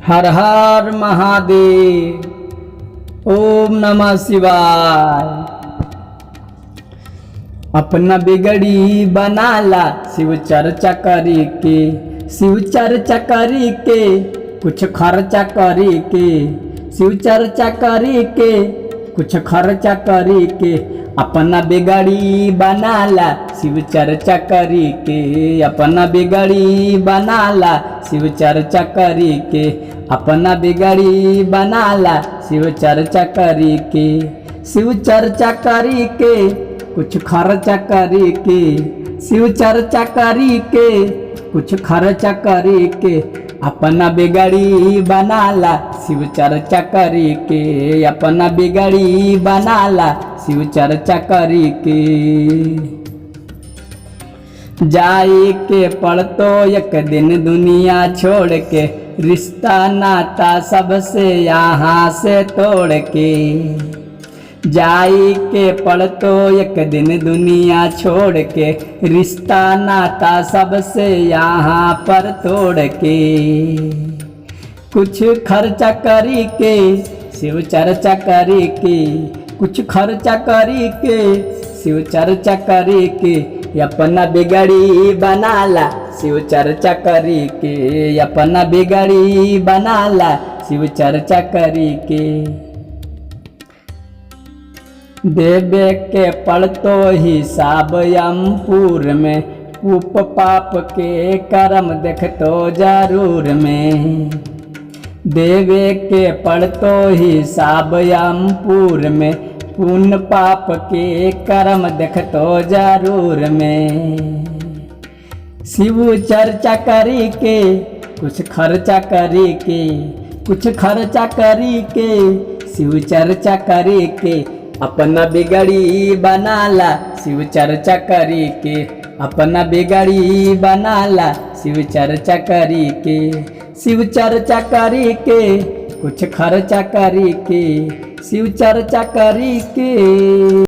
हर हर महादेव। ओम नमः शिवाय। अपना बिगड़ी बनाला शिव चर्चा करी के, शिव चर्चा करी के, कुछ खर्चा करी के, शिव चर्चा करी के, कुछ खर्चा करी के। अपना बिगड़ी बनाला शिव चर्चा करी के, अपना बिगड़ी बनाला शिव चर्चा करी के, अपना बिगड़ी बनाला शिव चर्चा करी के, शिव चर्चा करी के, कुछ खर्चा करी के, शिव चर्चा करी के, कुछ खर्चा करी के। अपना बिगड़ी बनाला शिव चर्चा करी के, अपना बिगड़ी बनाला शिव चर्चा करी के। जाई के पड़तो एक दिन दुनिया छोड़ के, रिश्ता नाता सबसे यहाँ से तोड़ के। जाई के पड़तो एक दिन दुनिया छोड़ के, रिश्ता नाता सबसे यहाँ पर तोड़ के। कुछ खर्चा करी के शिव चर्चा करी के, कुछ खर्चा करी के शिव चर्चा करी के। अपना बिगड़ी बनाला शिव चर्चा करी के, अपना बिगड़ी बनाला शिव चर्चा करी के। देवे के पड़तो हिसाब यमपुर में, पुप पाप के कर्म देखतो जरूर में। देवे के पड़तो हिसाब यमपुर में, पुण्य पाप के कर्म देखतो जरूर में। शिव चर्चा करी के, कुछ खर्चा करी के, कुछ खर्चा करी के, शिव चर्चा करी के। अपना बिगड़ी बनाला शिव चर्चा करी के, अपना बिगड़ी बनाला शिव चर्चा करी के, शिव चर्चा करी के, कुछ खर्चा करी के, शिव चर्चा करी के।